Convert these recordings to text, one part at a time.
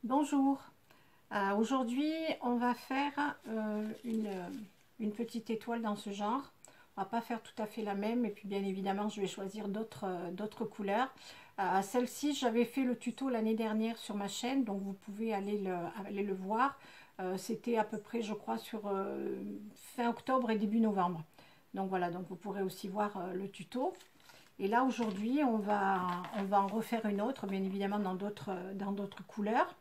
Bonjour. Aujourd'hui, on va faire une petite étoile dans ce genre. On va pas faire tout à fait la même et puis bien évidemment, je vais choisir d'autres couleurs. Celle-ci, j'avais fait le tuto l'année dernière sur ma chaîne, donc vous pouvez aller le voir. C'était à peu près, je crois, sur fin octobre et début novembre. Donc voilà, donc vous pourrez aussi voir le tuto. Et là, aujourd'hui, on va en refaire une autre, bien évidemment dans d'autres couleurs.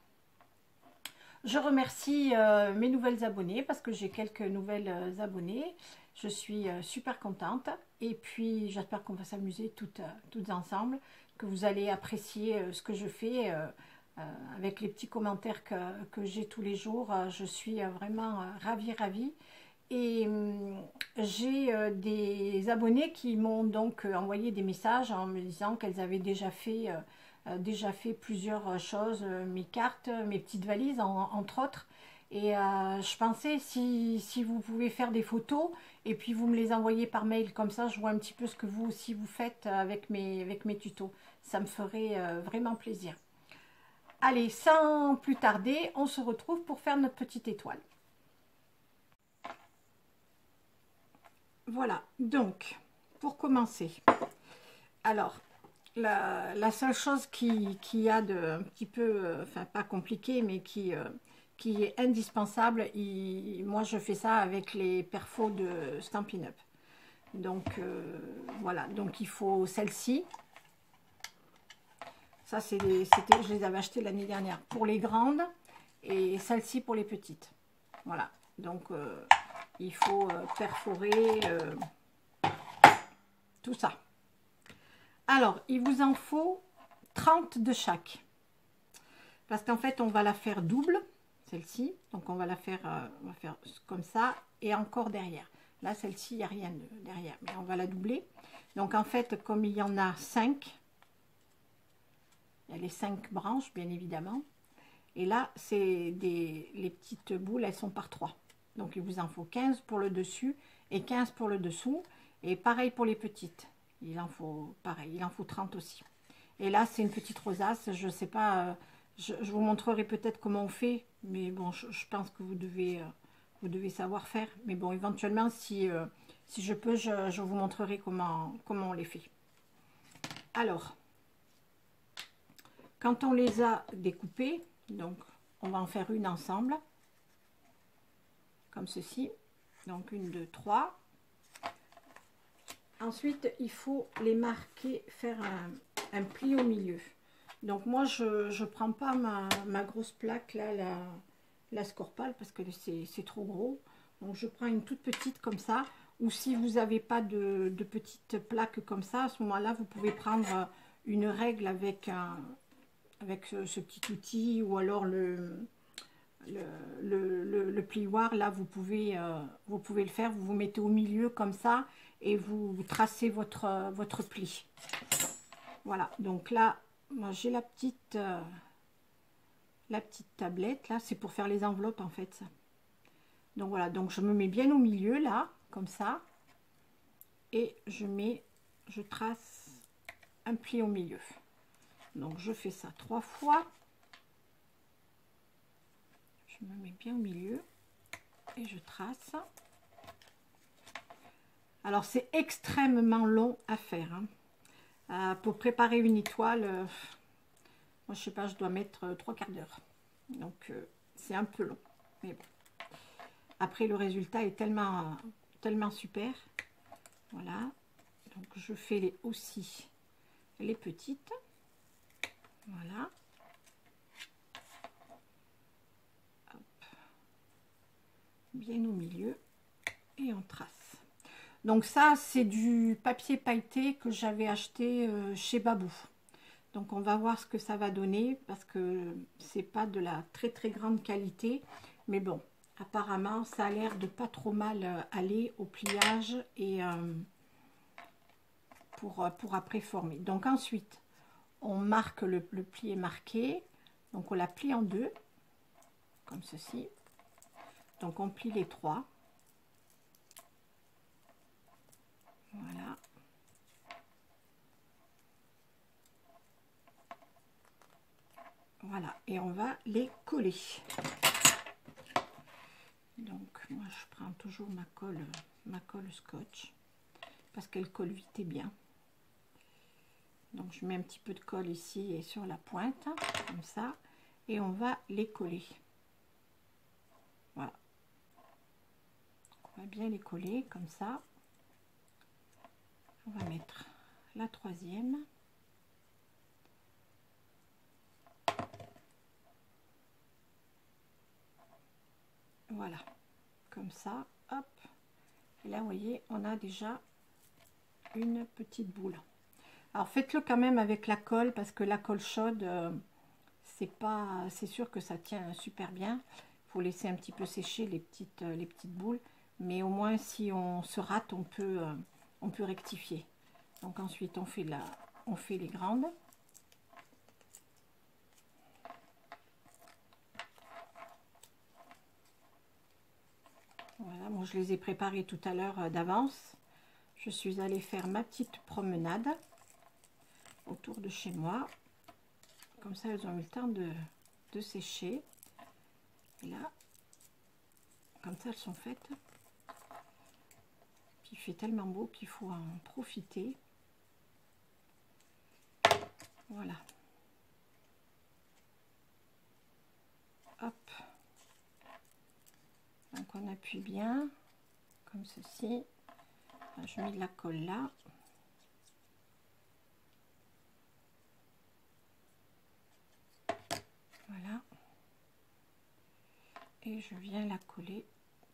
Je remercie mes nouvelles abonnées parce que j'ai quelques nouvelles abonnées. Je suis super contente et puis j'espère qu'on va s'amuser toutes ensemble, que vous allez apprécier ce que je fais avec les petits commentaires que j'ai tous les jours. Je suis vraiment ravie. Et j'ai des abonnés qui m'ont donc envoyé des messages en me disant qu'elles avaient déjà fait plusieurs choses, mes cartes, mes petites valises entre autres. Et je pensais si vous pouvez faire des photos et puis vous me les envoyez par mail, comme ça je vois un petit peu ce que vous aussi vous faites avec mes tutos. Ça me ferait vraiment plaisir. Allez, sans plus tarder, on se retrouve pour faire notre petite étoile. Voilà, donc, pour commencer, alors, la seule chose qui a de un petit peu, enfin pas compliqué, mais qui est indispensable, moi je fais ça avec les perfos de Stampin' Up. Donc voilà, donc il faut celle-ci. Ça, je les avais achetées l'année dernière pour les grandes et celle-ci pour les petites. Voilà, donc il faut perforer tout ça. Alors, il vous en faut 30 de chaque. Parce qu'en fait, on va la faire double, celle-ci. Donc, on va faire comme ça et encore derrière. Là, celle-ci, il n'y a rien derrière, mais on va la doubler. Donc, en fait, comme il y en a 5, il y a les 5 branches, bien évidemment. Et là, les petites boules, elles sont par 3. Donc, il vous en faut 15 pour le dessus et 15 pour le dessous. Et pareil pour les petites. Il en faut pareil, il en faut 30 aussi. Et là, c'est une petite rosace. Je ne sais pas, je vous montrerai peut-être comment on fait. Mais bon, je pense que vous devez savoir faire. Mais bon, éventuellement, si je peux, je vous montrerai comment on les fait. Alors, quand on les a découpés, donc on va en faire une ensemble. Comme ceci. Donc, 1, 2, 3. Ensuite, il faut les marquer, faire un pli au milieu. Donc moi, je ne prends pas ma grosse plaque, là, la Scorpal, parce que c'est trop gros. Donc je prends une toute petite comme ça. Ou si vous n'avez pas de petite plaque comme ça, à ce moment-là, vous pouvez prendre une règle avec ce petit outil, ou alors le plioir. Là, vous pouvez le faire. Vous vous mettez au milieu comme ça et vous tracez votre pli. Voilà, donc là, moi j'ai la petite tablette, là, c'est pour faire les enveloppes en fait. Donc voilà, donc je me mets bien au milieu, là, comme ça, et je trace un pli au milieu. Donc je fais ça 3 fois. Je me mets bien au milieu et je trace. Alors c'est extrêmement long à faire, hein. Pour préparer une étoile, moi je sais pas, je dois mettre 3 quarts d'heure. Donc c'est un peu long, mais bon. Après le résultat est tellement super. Voilà, donc je fais aussi les petites. Voilà. Hop. Bien au milieu et on trace. Donc ça, c'est du papier pailleté que j'avais acheté chez Babou. Donc on va voir ce que ça va donner parce que c'est pas de la très grande qualité. Mais bon, apparemment, ça a l'air de pas trop mal aller au pliage et pour après former. Donc ensuite, on marque le pli est marqué. Donc on la plie en deux, comme ceci. Donc on plie les 3. Voilà. Voilà, et on va les coller. Donc moi je prends toujours ma colle scotch parce qu'elle colle vite et bien. Donc je mets un petit peu de colle ici et sur la pointe, comme ça, et on va les coller. Voilà. On va bien les coller comme ça. On va mettre la troisième. Voilà, comme ça, hop. Et là, vous voyez, on a déjà une petite boule. Alors faites-le quand même avec la colle parce que la colle chaude, c'est sûr que ça tient super bien. Il faut laisser un petit peu sécher les petites boules, mais au moins si on se rate, on peut rectifier. Donc ensuite on fait les grandes. Voilà, bon, je les ai préparées tout à l'heure d'avance. Je suis allée faire ma petite promenade autour de chez moi. Comme ça, elles ont eu le temps de sécher. Et là, comme ça, elles sont faites. Puis il fait tellement beau qu'il faut en profiter. Voilà. Hop. Donc on appuie bien, comme ceci. Je mets de la colle là. Voilà. Et je viens la coller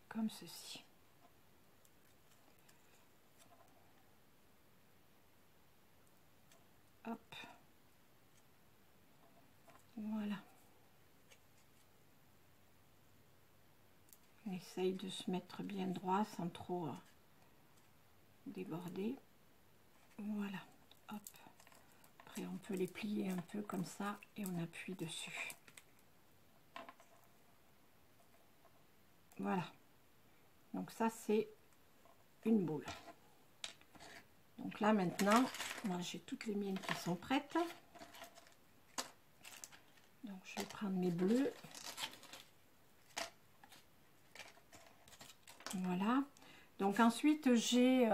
comme ceci. Hop. Voilà. On essaye de se mettre bien droit sans trop déborder. Voilà. Hop. Après on peut les plier un peu comme ça et on appuie dessus. Voilà. Donc ça c'est une boule. Donc là maintenant, moi j'ai toutes les miennes qui sont prêtes. Donc je vais prendre mes bleus. Voilà. Donc ensuite j'ai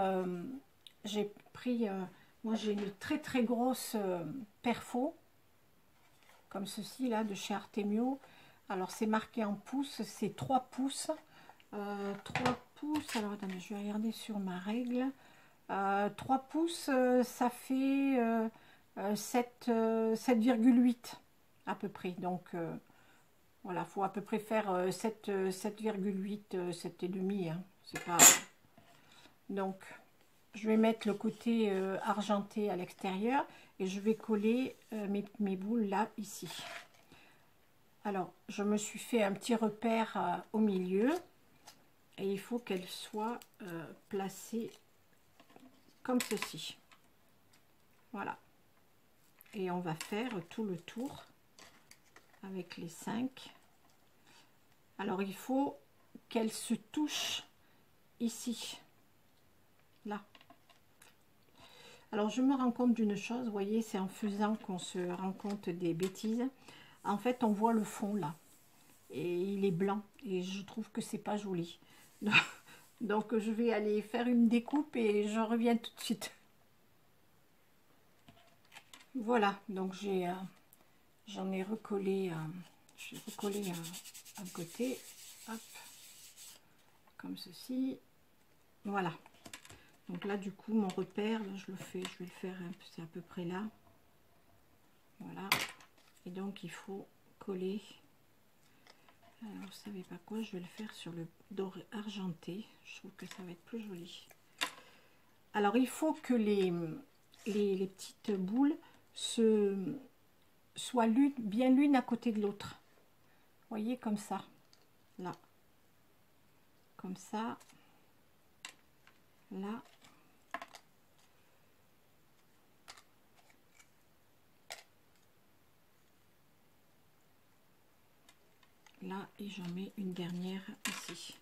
pris, moi j'ai une très grosse perfo, comme ceci là de chez Artemio. Alors c'est marqué en pouces, c'est 3 pouces. 3 pouces, alors attendez, je vais regarder sur ma règle. 3 pouces, ça fait 7,8 à peu près. Donc voilà, faut à peu près faire 7,8, 7,5. Hein. C'est pas... Donc je vais mettre le côté argenté à l'extérieur et je vais coller mes boules là, ici. Alors je me suis fait un petit repère au milieu et il faut qu'elles soient placées comme ceci. Voilà. Et on va faire tout le tour avec les 5. Alors il faut qu'elles se touchent ici, là. Alors je me rends compte d'une chose, vous voyez, c'est en faisant qu'on se rend compte des bêtises. En fait on voit le fond là et il est blanc et je trouve que c'est pas joli. Donc je vais aller faire une découpe et je reviens tout de suite. Voilà, donc j'en ai recollé, j'ai recollé un côté, hop, comme ceci. Voilà. Donc là du coup mon repère, là, je vais le faire, c'est à peu près là. Voilà. Et donc il faut coller. Alors vous savez pas quoi, je vais le faire sur le doré argenté. Je trouve que ça va être plus joli. Alors il faut que les petites boules soient bien l'une à côté de l'autre. Vous voyez, comme ça. Là. Comme ça. Là. Là, et j'en mets une dernière ici.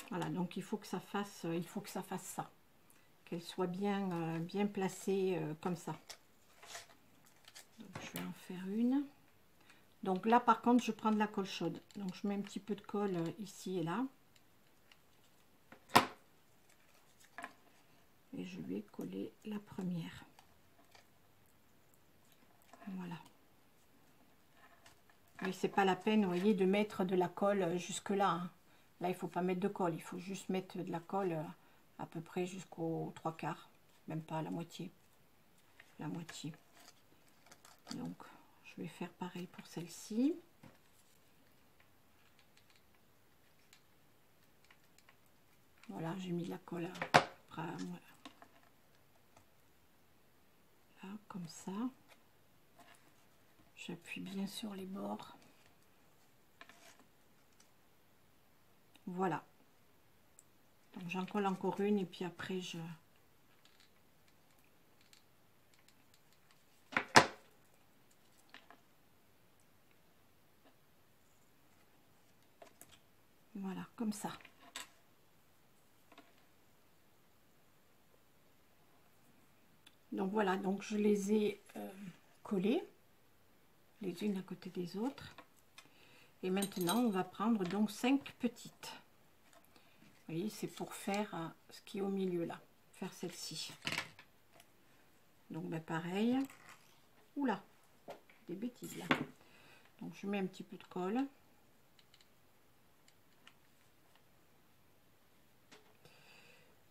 Voilà, donc il faut que ça fasse ça, qu'elle soit bien placée comme ça. Donc, je vais en faire une. Donc là, par contre, je prends de la colle chaude. Donc, je mets un petit peu de colle ici et là. Et je vais coller la première. Voilà. Mais c'est pas la peine, vous voyez, de mettre de la colle jusque là. Hein. Là, il faut pas mettre de colle. Il faut juste mettre de la colle à peu près jusqu'aux 3/4. Même pas la moitié. La moitié. Donc, je vais faire pareil pour celle-ci. Voilà, j'ai mis de la colle là, comme ça. J'appuie bien sur les bords. Voilà. Donc j'en colle encore une et puis après je... Voilà, comme ça. Donc voilà, donc je les ai collées, les unes à côté des autres. Et maintenant, on va prendre donc 5 petites. Vous voyez, c'est pour faire ce qui est au milieu là, faire celle-ci. Donc ben, pareil. Oula, des bêtises là. Donc je mets un petit peu de colle.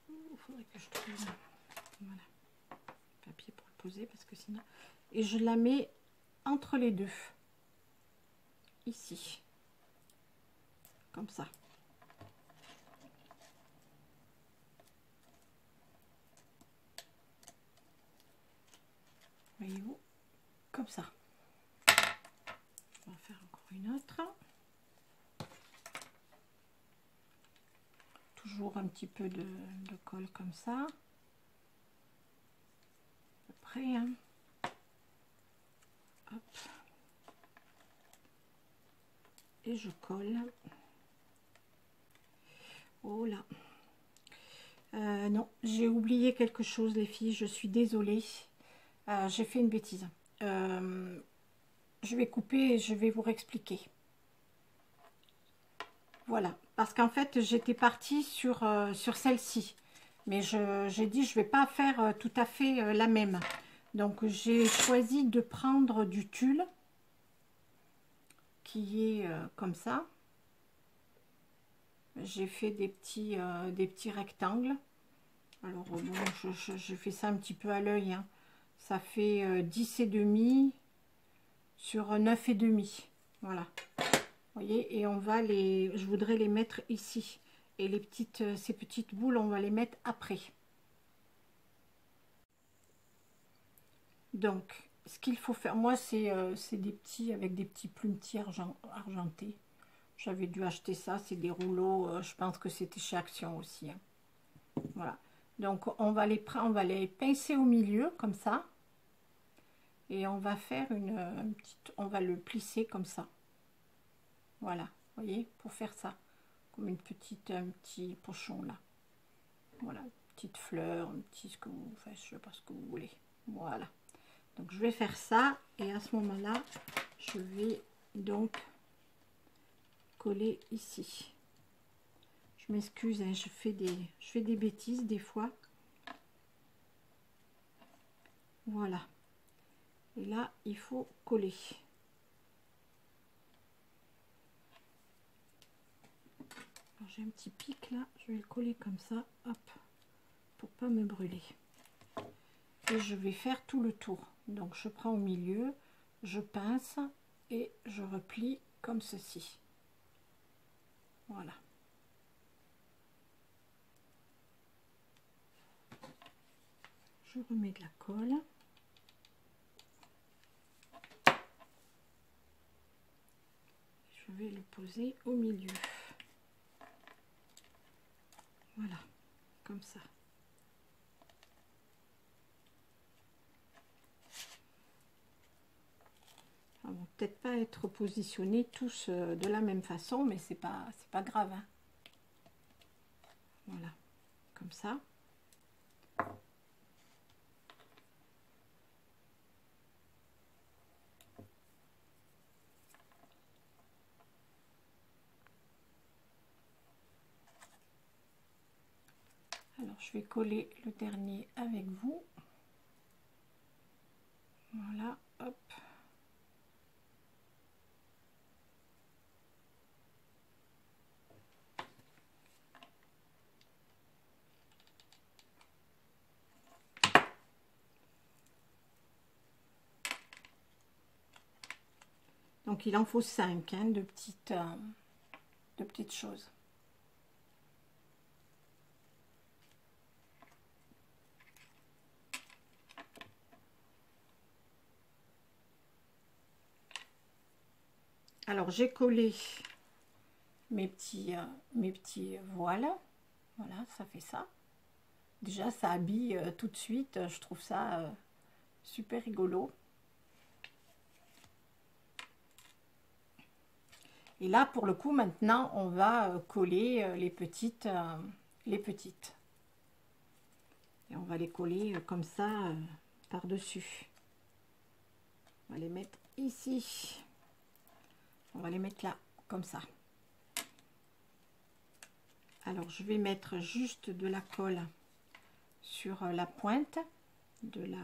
Il faudrait que je trouve voilà, papier pour le poser parce que sinon... Et je la mets entre les deux. Ici. Comme ça. Voyez-vous? Comme ça. On va faire encore une autre. Toujours un petit peu de colle comme ça. À peu près. Hein. Hop. Et je colle. Oh là. Non, j'ai oublié quelque chose les filles, je suis désolée. J'ai fait une bêtise. Je vais couper et je vais vous réexpliquer. Voilà, parce qu'en fait j'étais partie sur celle-ci. Mais j'ai dit je vais pas faire tout à fait la même. Donc j'ai choisi de prendre du tulle qui est comme ça. J'ai fait des petits rectangles. Alors bon, je fais ça un petit peu à l'œil. Hein. Ça fait 10,5 sur 9,5. Voilà. Vous voyez, et on va je voudrais les mettre ici. Et ces petites boules, on va les mettre après. Donc, ce qu'il faut faire, moi, c'est des petits, avec des petits plumetiers argentés. J'avais dû acheter ça, c'est des rouleaux, je pense que c'était chez Action aussi. Hein. Voilà. Donc, on va les pincer au milieu, comme ça. Et on va faire une petite, on va le plisser comme ça. Voilà, vous voyez, pour faire ça. Comme un petit pochon là. Voilà, petite fleur, un petit ce que vous faites, je sais pas ce que vous voulez. Voilà. Donc je vais faire ça et à ce moment-là, je vais donc coller ici. Je m'excuse, hein, je fais des bêtises des fois. Voilà. Et là, il faut coller. J'ai un petit pic là, je vais le coller comme ça, hop, pour pas me brûler. Et je vais faire tout le tour. Donc je prends au milieu, je pince et je replie comme ceci. Voilà. Je remets de la colle. Je vais le poser au milieu. Voilà, comme ça. Ils vont peut-être pas être positionnés tous de la même façon, mais c'est pas grave. Hein. Voilà, comme ça. Alors, je vais coller le dernier avec vous. Voilà, hop. Donc, il en faut 5 hein, de petites choses. Alors, j'ai collé mes petits voiles. Voilà, ça fait ça. Déjà, ça habille tout de suite. Je trouve ça super rigolo. Et là, pour le coup, maintenant, on va coller les petites. Et on va les coller comme ça par-dessus. On va les mettre ici. On va les mettre là, comme ça. Alors, je vais mettre juste de la colle sur la pointe de la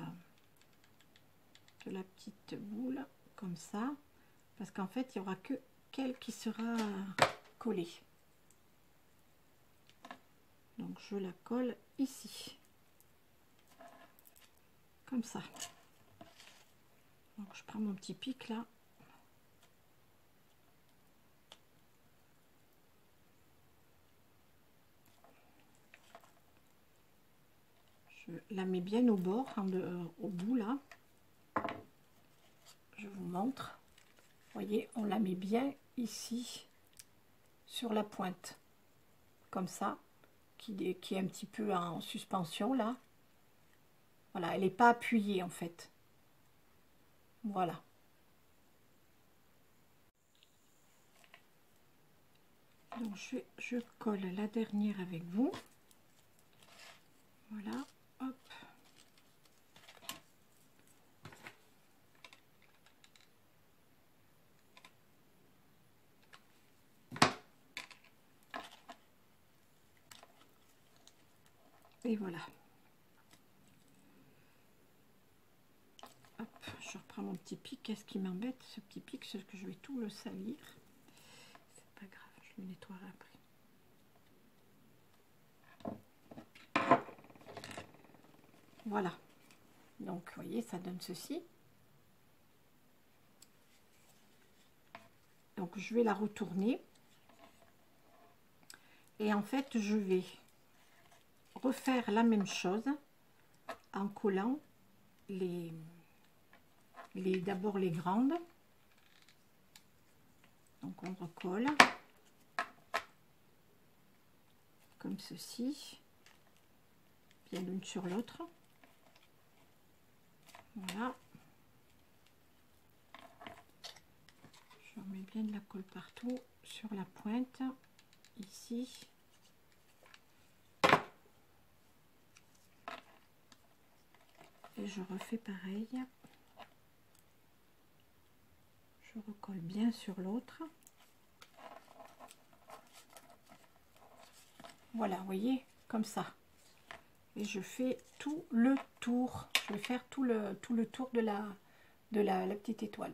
petite boule, comme ça. Parce qu'en fait, il n'y aura que qu'elle qui sera collée. Donc, je la colle ici. Comme ça. Donc, je prends mon petit pic là. Je la mets bien au bord, au bout là. Je vous montre. Vous voyez, on la met bien ici, sur la pointe. Comme ça, qui est un petit peu en suspension là. Voilà, elle n'est pas appuyée en fait. Voilà. Donc je colle la dernière avec vous. Voilà, hop. Et voilà. Hop, je reprends mon petit pic. Qu'est-ce qui m'embête, ce petit pic, c'est que je vais tout le salir. C'est pas grave, je le nettoierai après. Voilà. Donc, vous voyez, ça donne ceci. Donc, je vais la retourner. Et en fait, je vais refaire la même chose en collant d'abord les grandes. Donc, on recolle comme ceci, bien l'une sur l'autre. Voilà. Je remets bien de la colle partout sur la pointe, ici. Et je refais pareil. Je recolle bien sur l'autre. Voilà, vous voyez, comme ça. Et je fais tout le tour. Je vais faire tout le tour de la petite étoile.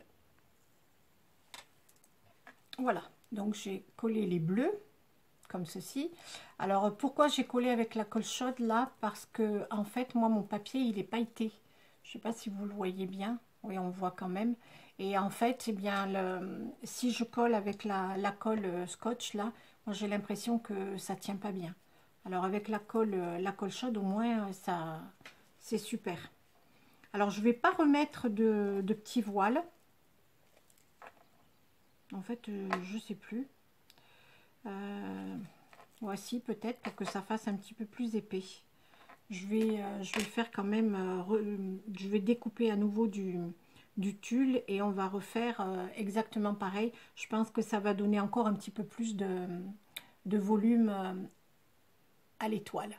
Voilà, donc j'ai collé les bleus, comme ceci. Alors, pourquoi j'ai collé avec la colle chaude là? Parce que, en fait, moi, mon papier, il est pailleté. Je ne sais pas si vous le voyez bien. Oui, on voit quand même. Et en fait, eh bien, si je colle avec la colle scotch là, moi, j'ai l'impression que ça tient pas bien. Alors, avec la colle chaude, au moins, ça, c'est super. Alors, je ne vais pas remettre de petits voiles. En fait, je sais plus. Voici peut-être pour que ça fasse un petit peu plus épais. Je vais faire quand même. Je vais découper à nouveau du tulle et on va refaire exactement pareil. Je pense que ça va donner encore un petit peu plus de volume à l'étoile.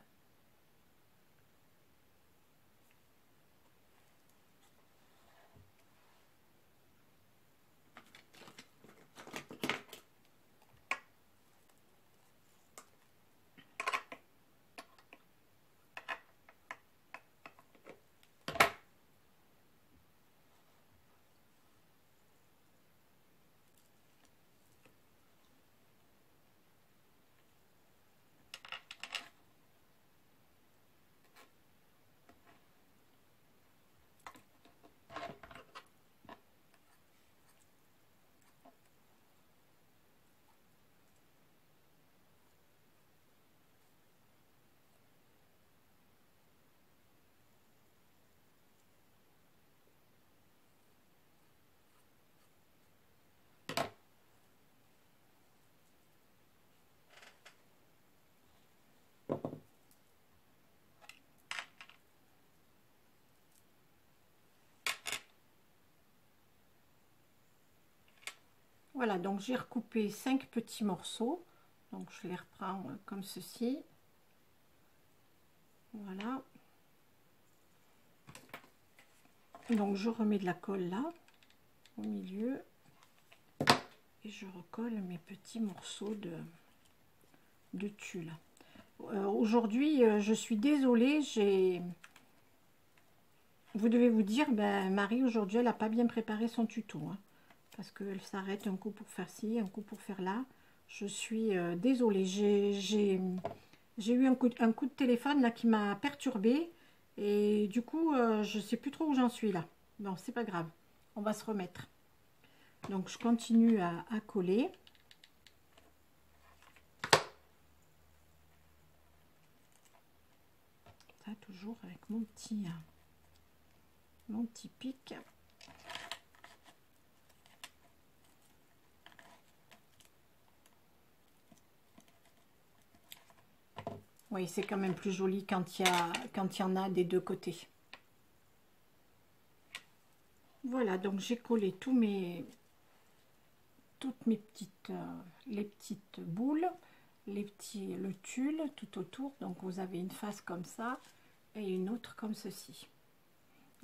Voilà, donc j'ai recoupé 5 petits morceaux. Donc je les reprends comme ceci. Voilà. Donc je remets de la colle là, au milieu. Et je recolle mes petits morceaux de tulle. Aujourd'hui, je suis désolée, vous devez vous dire, ben, Marie, aujourd'hui, elle n'a pas bien préparé son tuto. Hein, parce qu'elle s'arrête un coup pour faire ci, un coup pour faire là. Je suis désolée. J'ai eu un coup de téléphone là qui m'a perturbée. Et du coup, je ne sais plus trop où j'en suis là. Bon, c'est pas grave. On va se remettre. Donc, je continue à coller. Ça, toujours avec mon petit pic. Oui, c'est quand même plus joli quand il y en a des deux côtés. Voilà, donc j'ai collé toutes mes petites, les petites boules, le tulle tout autour. Donc vous avez une face comme ça et une autre comme ceci.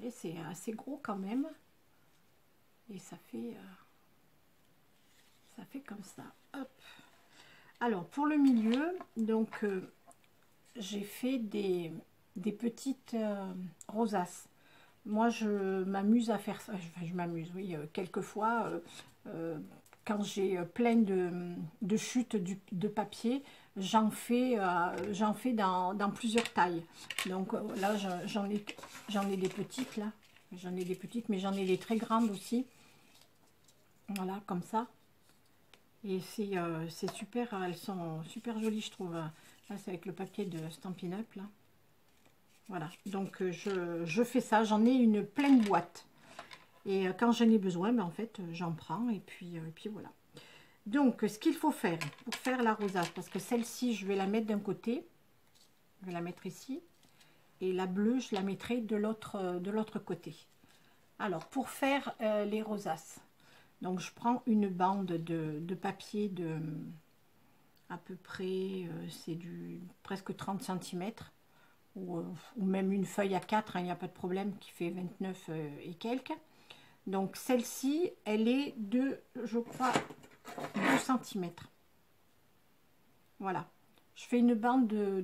Et c'est assez gros quand même. Et ça fait comme ça. Hop. Alors pour le milieu, donc j'ai fait des petites rosaces. Moi, je m'amuse à faire ça. Enfin, je m'amuse, oui. Quelquefois, quand j'ai plein de chutes de papier, j'en fais dans plusieurs tailles. Donc là, j'en ai des petites, là. J'en ai des petites, mais j'en ai des très grandes aussi. Voilà, comme ça. Et c'est super, elles sont super jolies, je trouve. Là, c'est avec le papier de Stampin' Up, là. Voilà, donc je fais ça, j'en ai une pleine boîte. Et quand j'en ai besoin, ben, en fait, j'en prends et puis voilà. Donc, ce qu'il faut faire pour faire la rosace, parce que celle-ci, je vais la mettre d'un côté, je vais la mettre ici, et la bleue, je la mettrai de l'autre côté. Alors, pour faire les rosaces, donc je prends une bande de papier de à peu près, c'est du presque 30 cm. Ou même une feuille à 4, il n'y a pas de problème, qui fait 29 et quelques. Donc celle-ci, elle est de, je crois, 2 cm. Voilà. Je fais une bande de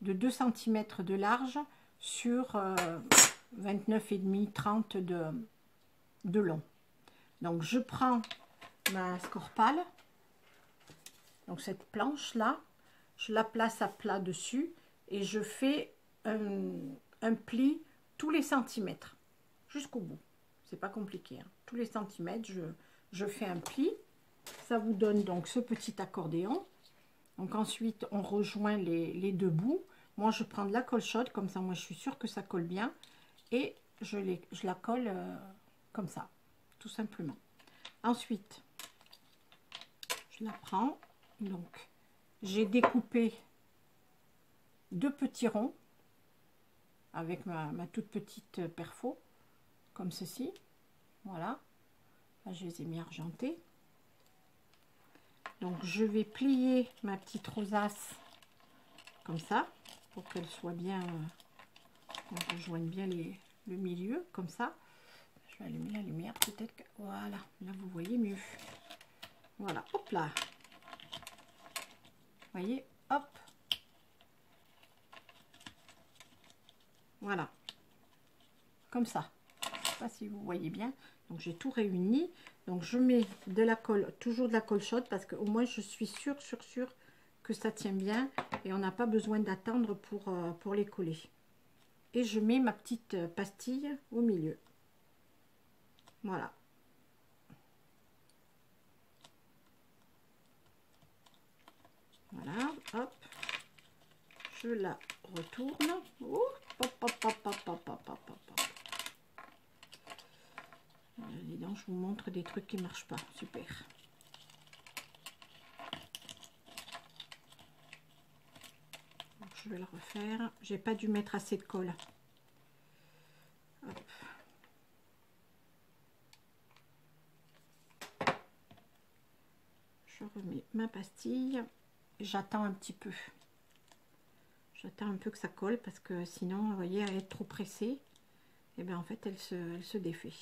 2 cm de large sur 29,5, 30 de long. Donc je prends ma scorpale, donc cette planche-là, je la place à plat dessus, et je fais un pli tous les centimètres, jusqu'au bout. C'est pas compliqué. Hein. Tous les centimètres, je fais un pli. Ça vous donne donc ce petit accordéon. Donc ensuite, on rejoint les deux bouts. Moi, je prends de la colle chaude, comme ça, moi, je suis sûre que ça colle bien. Et je la colle comme ça, tout simplement. Ensuite, je la prends. Donc, j'ai découpé 2 petits ronds avec ma toute petite perfo, comme ceci. Voilà. Là, je les ai mis argentés. Donc, je vais plier ma petite rosace comme ça, pour qu'elle soit bien, on rejoigne bien le milieu, comme ça. Je vais allumer la lumière, peut-être que, voilà, là, vous voyez mieux. Voilà, hop là. Vous voyez, hop. Voilà, comme ça. Je ne sais pas si vous voyez bien. Donc j'ai tout réuni. Donc je mets de la colle, toujours de la colle chaude, parce qu'au moins je suis sûre que ça tient bien. Et on n'a pas besoin d'attendre pour les coller. Et je mets ma petite pastille au milieu. Voilà. Voilà, hop. Je la retourne. Oh, hop, hop, hop, hop, hop, hop, hop, hop. Évidemment, je vous montre des trucs qui ne marchent pas. Super. Donc, je vais le refaire. J'ai pas dû mettre assez de colle. Hop. remets ma pastille. J'attends un petit peu. J'attends un peu que ça colle parce que sinon, vous voyez, elle est trop pressée. Et bien en fait, elle se défait.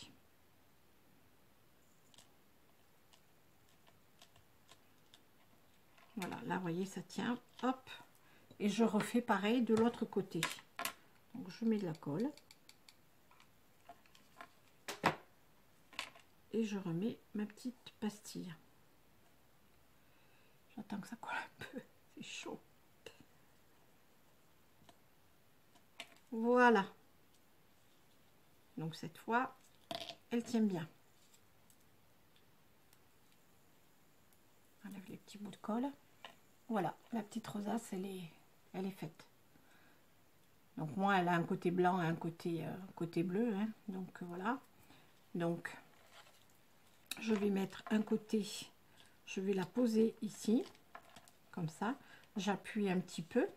Voilà, là, vous voyez, ça tient. Hop. Et je refais pareil de l'autre côté. Donc, je mets de la colle. Et je remets ma petite pastille. J'attends que ça colle un peu. C'est chaud. Voilà. Donc cette fois, elle tient bien. Enlève les petits bouts de colle. Voilà, la petite rosace, elle est faite. Donc moi, elle a un côté blanc et un côté bleu. Hein. Donc voilà. Donc, je vais mettre un côté, je vais la poser ici, comme ça. J'appuie un petit peu,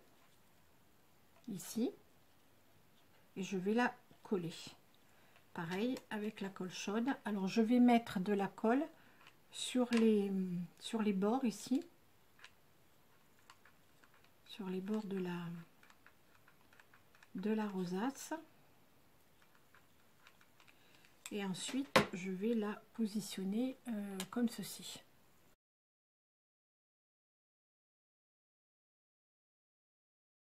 ici. Et je vais la coller. Pareil avec la colle chaude. Alors, je vais mettre de la colle sur les bords ici. Sur les bords de la rosace. Et ensuite, je vais la positionner comme ceci.